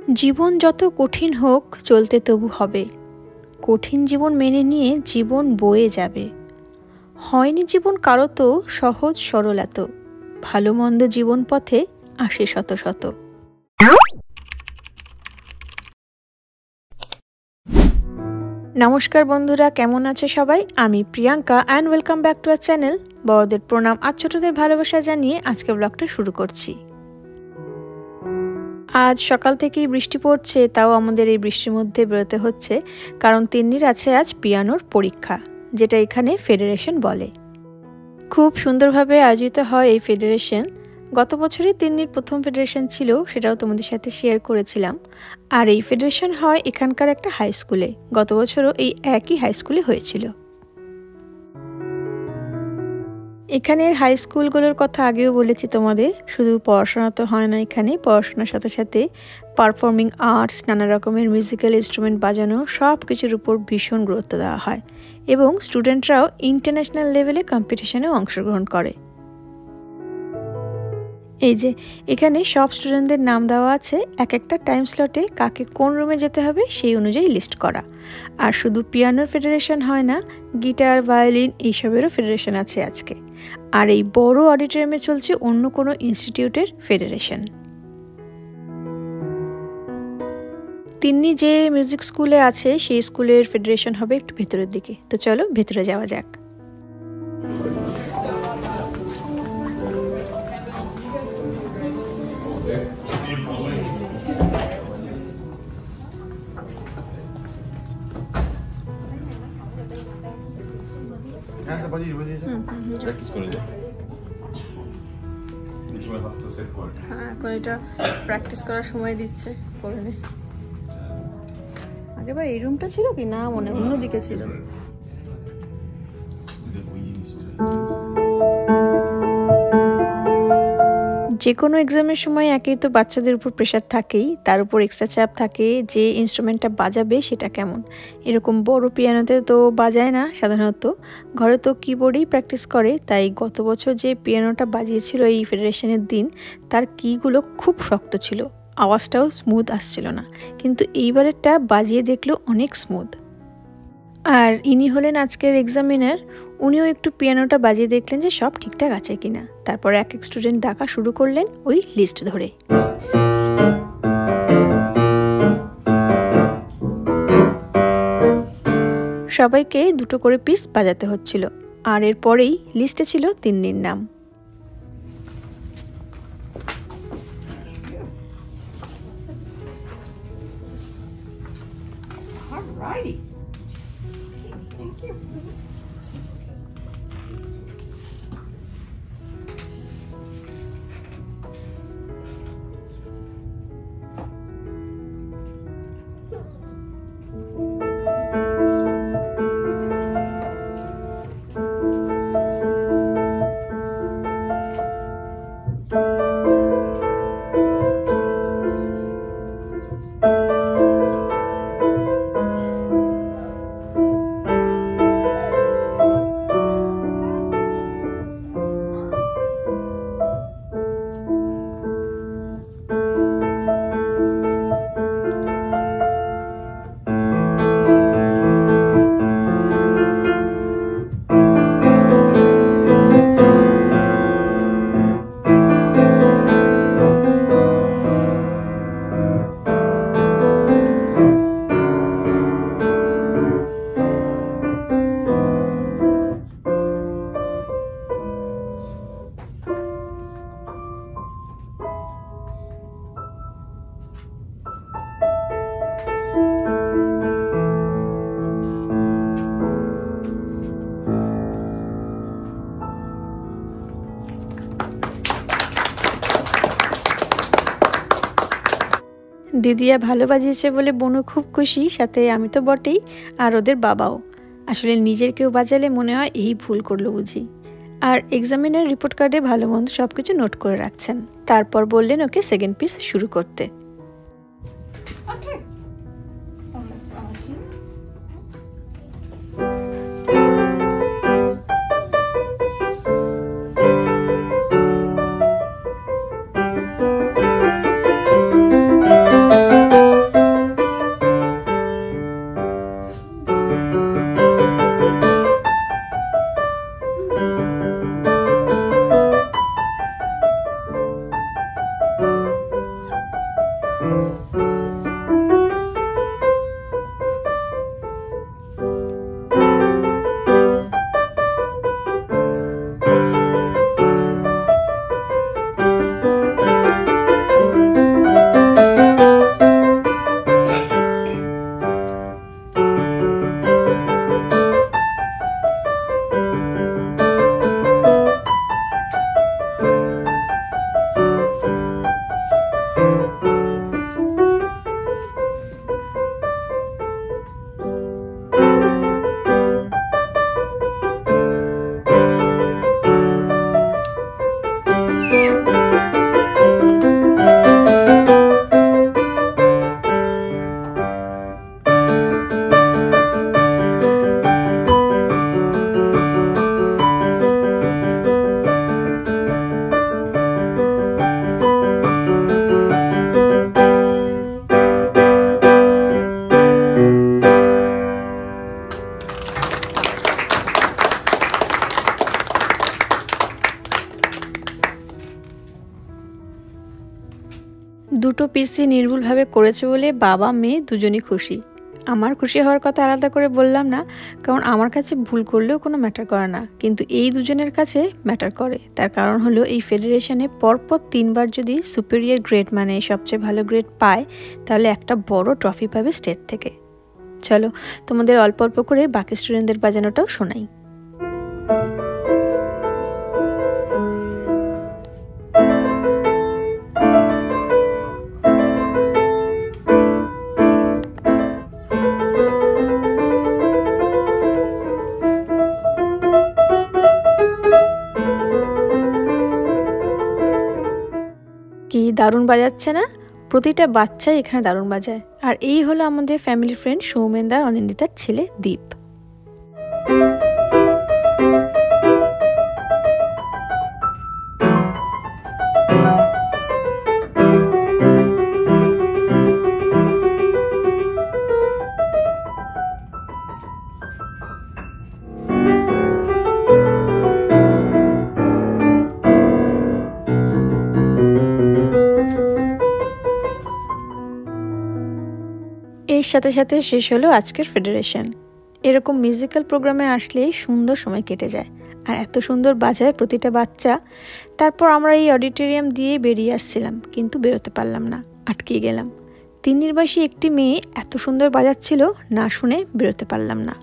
জীবন যত কঠিন হোক চলতে তবু হবে। কঠিন জীবন মেনে নিয়ে জীবন বয়ে যাবে। হয়নি জীবন কারো তো সহজ সরল এত, ভালো মন্দ জীবন পথে আসে শত শত। নমস্কার বন্ধুরা, কেমন আছে সবাই? আমি Priyanka and welcome back to our channel. বড়দের প্রণাম আর ছোটদের ভালোবাসা জানিয়ে আজকে ব্লগটা শুরু করছি। আজ সকাল থেকেই বৃষ্টি পড়ছে, তাও আমাদের এই বৃষ্টির মধ্যে বেরোতে হচ্ছে, কারণ তিন্নির আছে আজ পিয়ানোর পরীক্ষা, যেটা এখানে ফেডারেশন বলে। খুব সুন্দরভাবে আয়োজিত হয় এই ফেডারেশন। গত বছরই তিন্নির প্রথম ফেডারেশন ছিল, সেটাও তোমাদের সাথে শেয়ার করেছিলাম। আর এই ফেডারেশন হয় এখানকার একটা হাই স্কুলে। গত বছরও এই একই হাই স্কুলে হয়েছিল। এখানের হাই স্কুলগুলোর কথা আগেও বলেছি তোমাদের, শুধু পড়াশোনা তো হয় না, এখানে পড়াশোনার সাথে সাথে পারফর্মিং আর্টস, নানা রকমের মিউজিক্যাল ইনস্ট্রুমেন্ট বাজানো, সব কিছুর উপর ভীষণ গুরুত্ব দেওয়া হয় এবং স্টুডেন্টরাও ইন্টারন্যাশনাল লেভেলে কম্পিটিশনেও অংশগ্রহণ করে। এই যে এখানে সব স্টুডেন্টদের নাম দেওয়া আছে, এক একটা টাইম স্লটে কাকে কোন রুমে যেতে হবে সেই অনুযায়ী লিস্ট করা। আর শুধু পিয়ানোর ফেডারেশন হয় না, গিটার, ভায়োলিন এইসবেরও ফেডারেশন আছে আজকে। আর এই বড় অডিটোরিয়ামে চলছে অন্য কোনো ইনস্টিটিউটের ফেডারেশন। তিন্নি যে মিউজিক স্কুলে আছে সেই স্কুলের ফেডারেশন হবে একটু ভেতরের দিকে। তো চলো ভেতরে যাওয়া যাক। এখন এটা প্র্যাকটিস করার সময় দিচ্ছে, করে নে। আগেবার এই রুমটা ছিল কি না, মনে অন্যদিকে ছিল। যে কোনো এক্সামের সময় একেই তো বাচ্চাদের উপর প্রেশার থাকেই, তার উপর এক্সট্রা চাপ থাকে যে ইনস্ট্রুমেন্টটা বাজাবে সেটা কেমন। এরকম বড় পিয়ানোতে তো বাজায় না সাধারণত, ঘরে তো কিবোর্ডেই প্র্যাকটিস করে। তাই গত বছর যে পিয়ানোটা বাজিয়েছিল এই ফেডারেশনের দিন, তার কিগুলো খুব শক্ত ছিল, আওয়াজটাও স্মুথ আসছিল না। কিন্তু এইবারেরটা বাজিয়ে দেখলো অনেক স্মুথ। আর ইনি হলেন আজকের এক্সামিনার। উনিও একটু পিয়ানোটা বাজিয়ে দেখলেন যে সব ঠিকঠাক আছে কিনা। তারপর এক এক স্টুডেন্ট ডাকা শুরু করলেন ওই লিস্ট ধরে। সবাইকে দুটো করে পিস বাজাতে হচ্ছিল। আর এরপরেই লিস্টে ছিল তিন্নির নাম। দিদিয়া ভালো বাজিয়েছে বলে বোনও খুব খুশি, সাথে আমি তো বটেই, আর ওদের বাবাও। আসলে নিজের কেউ বাজালে মনে হয় এই ভুল করলো বুঝি। আর এক্সামিনার রিপোর্ট কার্ডে ভালো মন্দ সব কিছু নোট করে রাখছেন। তারপর বললেন ওকে সেকেন্ড পিস শুরু করতে। দুটো পিসি নির্ভুলভাবে করেছে বলে বাবা মেয়ে দুজনই খুশি। আমার খুশি হওয়ার কথা আলাদা করে বললাম না, কারণ আমার কাছে ভুল করলেও কোনো ম্যাটার করে না, কিন্তু এই দুজনের কাছে ম্যাটার করে। তার কারণ হলো এই ফেডারেশনে পরপর 3বার যদি সুপিরিয়র গ্রেড মানে সবচেয়ে ভালো গ্রেড পায় তাহলে একটা বড় ট্রফি পাবে স্টেট থেকে। চলো তোমাদের অল্প অল্প করে বাকি স্টুডেন্টদের বাজানোটাও শোনাই। কি দারুণ বাজাচ্ছে না? প্রতিটা বাচ্চাই এখানে দারুণ বাজায়। আর এই হলো আমাদের ফ্যামিলি ফ্রেন্ড সৌমেনদা অনিন্দিতার ছেলে দীপ। এর সাথে সাথে শেষ হলো আজকের ফেডারেশন। এরকম মিউজিক্যাল প্রোগ্রামে আসলেই সুন্দর সময় কেটে যায়, আর এত সুন্দর বাজায় প্রতিটা বাচ্চা। তারপর আমরা এই অডিটোরিয়াম দিয়ে বেরিয়ে আসছিলাম, কিন্তু বেরোতে পারলাম না, আটকে গেলাম। 3 নির্বাসী একটি মেয়ে এত সুন্দর বাজাচ্ছিল, না শুনে বেরোতে পারলাম না।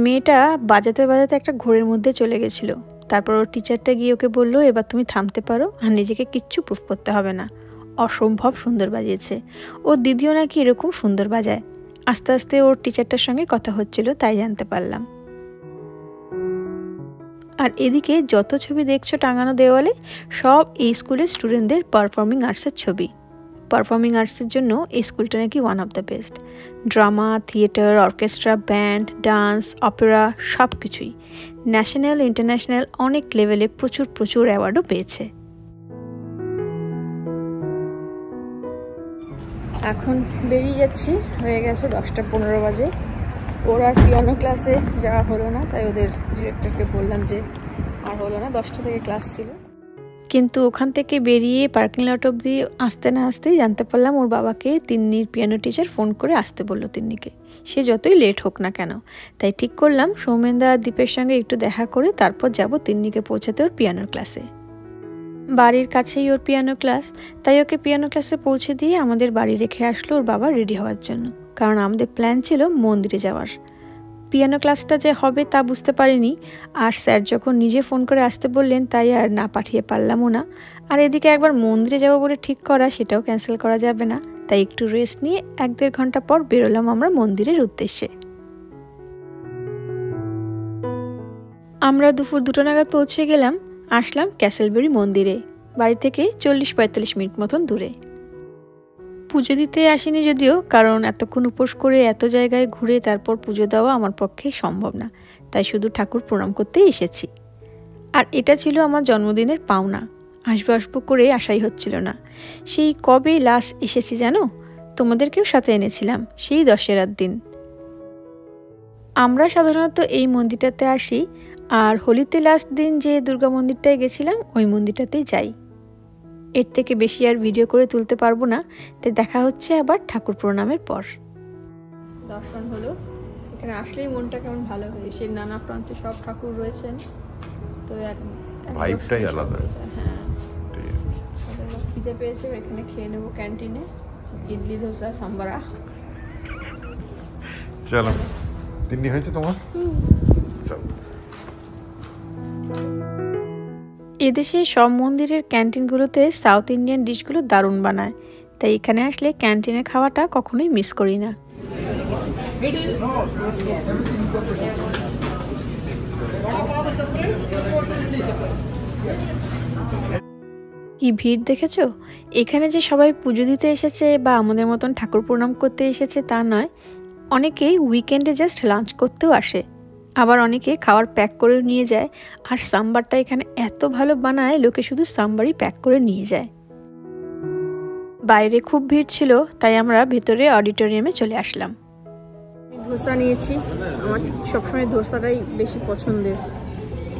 মেয়েটা বাজাতে বাজাতে একটা ঘোরের মধ্যে চলে গেছিল। তারপর ওর টিচারটা গিয়ে ওকে বললো, এবার তুমি থামতে পারো আর নিজেকে কিচ্ছু প্রুফ করতে হবে না। অসম্ভব সুন্দর বাজিয়েছে। ওর দিদিও নাকি এরকম সুন্দর বাজায়। আস্তে আস্তে ওর টিচারটার সঙ্গে কথা হচ্ছিল, তাই জানতে পারলাম। আর এদিকে যত ছবি দেখছো টাঙানো দেওয়ালে, সব এই স্কুলের স্টুডেন্টদের পারফর্মিং আর্টসের ছবি। পারফর্মিং আর্টসের জন্য এই স্কুলটা নাকি one of the best. Drama, theatre, orchestra, band, dance, Opera সব কিছুই ন্যাশনাল ইন্টারন্যাশনাল অনেক লেভেলে প্রচুর অ্যাওয়ার্ডও পেয়েছে। এখন বেরিয়ে যাচ্ছি, হয়ে গেছে 10:15 বাজে। ওর আর পিয়ানো ক্লাসে যাওয়া হলো না, তাই ওদের ডিরেক্টরকে বললাম যে আর হলো না, 10টা থেকে ক্লাস ছিল। কিন্তু ওখান থেকে বেরিয়ে পার্কিং লট অবধি আসতে না আসতেই জানতে পারলাম ওর বাবাকে তিন্নির পিয়ানো টিচার ফোন করে আসতে বললো তিন্নিকে, সে যতই লেট হোক না কেন। তাই ঠিক করলাম সৌমেনদা আর দীপের সঙ্গে একটু দেখা করে তারপর যাব তিন্নিকে পৌঁছাতে ওর পিয়ানোর ক্লাসে। বাড়ির কাছেই ওর পিয়ানো ক্লাস, তাই ওকে পিয়ানো ক্লাসে পৌঁছে দিয়ে আমাদের বাড়ি রেখে আসলো ওর বাবা রেডি হওয়ার জন্য, কারণ আমাদের প্ল্যান ছিল মন্দিরে যাওয়ার। পিয়ানো ক্লাসটা যে হবে তা বুঝতে পারিনি, আর স্যার যখন নিজে ফোন করে আসতে বললেন তাই আর না পাঠিয়ে পারলামও না। আর এদিকে একবার মন্দিরে যাবো বলে ঠিক করা, সেটাও ক্যান্সেল করা যাবে না, তাই একটু রেস্ট নিয়ে 1-1.5 ঘন্টা পর বেরোলাম আমরা মন্দিরের উদ্দেশ্যে। আমরা দুপুর 2টা নাগাদ পৌঁছে গেলাম, আসলাম ক্যাসেলবেরি মন্দিরে, বাড়ি থেকে 40-45 মিনিট মতন দূরে। পুজো দিতে আসিনি যদিও, কারণ এতক্ষণ উপোস করে এত জায়গায় ঘুরে তারপর পুজো দেওয়া আমার পক্ষে সম্ভব না, তাই শুধু ঠাকুর প্রণাম করতেই এসেছি। আর এটা ছিল আমার জন্মদিনের পাওনা, আসবো আসবো করে আশাই হচ্ছিল না। সেই কবে লাস্ট এসেছি জানো, তোমাদেরকেও সাথে এনেছিলাম সেই দশেরার দিন। আমরা সাধারণত এই মন্দিরটাতে আসি, আর হোলিতে লাস্ট দিন যে দুর্গা মন্দিরটায় গেছিলাম ওই মন্দিরটাতেই যাই। এর থেকে বেশি আর ভিডিও করে তুলতে পারবো না, তাই দেখা হচ্ছে আবার ঠাকুর প্রণামের পর। দর্শন হলো, এখানে আসলেই মনটা কেমন ভালো হয়। সে নানা প্রান্তে সব ঠাকুর রয়েছেন, তো ভাইবটাই আলাদা। হ্যাঁ, খিদে পেয়েছে, এখানে খেয়ে নেবো ক্যান্টিনে ইডলি ধোসা সাম্বারা। চলো, তিন্নি হয়েছে তোমার? এদেশে সব মন্দিরের ক্যান্টিনগুলোতে সাউথ ইন্ডিয়ান ডিশগুলো দারুণ বানায়, তাই এখানে আসলে ক্যান্টিনের খাওয়াটা কখনোই মিস করি না। কি ভিড় দেখেছো? এখানে যে সবাই পুজো দিতে এসেছে বা আমাদের মতন ঠাকুর প্রণাম করতে এসেছে তা নয়, অনেকেই উইকেন্ডে জাস্ট লাঞ্চ করতেও আসে, আবার অনেকে খাবার প্যাক করে নিয়ে যায়। আর সাম্বারটা এখানে এত ভালো বানায়, লোকে শুধু সাম্বারই প্যাক করে নিয়ে যায়। বাইরে খুব ভিড় ছিল, তাই আমরা ভেতরে অডিটোরিয়ামে চলে আসলাম। ধোসা নিয়েছি, আমার সবসময় ধোসাটাই বেশি পছন্দের।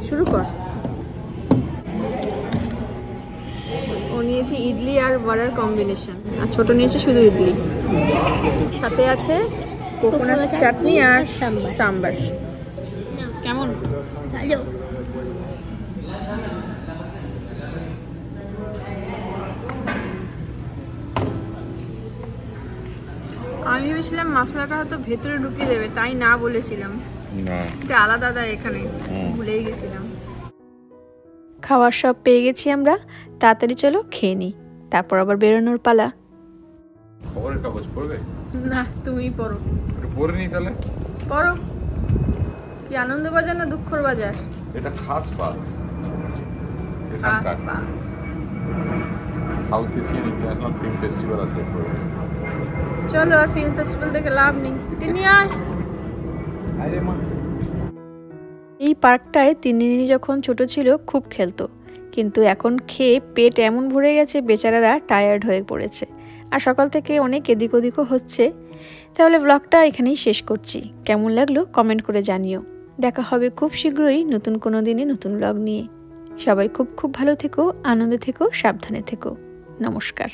শুরু কর। ও নিয়েছি ইডলি আর বড়ার কম্বিনেশন, আর ছোট নিয়েছে শুধু ইডলি, সাথে আছে কোকোনাট চাটনি আর সাম্বার। কেমন? ভালো। আমি ভেবেছিলাম মশলাটা হয়তো ভেতরে ঢুকিয়ে দেবে, তাই না বলেছিলাম। এটা আলাদা দেয় এখানে, ভুলেই গেছিলাম। খাওয়ার সব পেয়ে গেছি আমরা, তাড়াতাড়ি চলো খেয়ে নিই, তারপর আবার বেরোনোর পালা। খবরের কাগজ পড়বে? না, তুমিই পড়ো। পড়ে নি তাহলে? পড়ো। কি আনন্দবাজার না দুঃখর বাজার? এটা খাস পাত। খাস পাত। South Asian international film festival আছে। চলো, আর ফিল্ম ফেস্টিভ্যাল দেখে লাভ নেই, তিনি আয়। এই পার্কটায় তিন্নি যখন ছোট ছিল খুব খেলতো, কিন্তু এখন খেয়ে পেট এমন ভরে গেছে বেচারারা টায়ার্ড হয়ে পড়েছে, আর সকাল থেকে অনেক এদিক ওদিকও হচ্ছে। তাহলে ব্লগটা এখানেই শেষ করছি। কেমন লাগলো কমেন্ট করে জানিও। দেখা হবে খুব শীঘ্রই নতুন কোনো দিনে নতুন ব্লগ নিয়ে। সবাই খুব খুব ভালো থেকো, আনন্দে থেকো, সাবধানে থেকো। নমস্কার।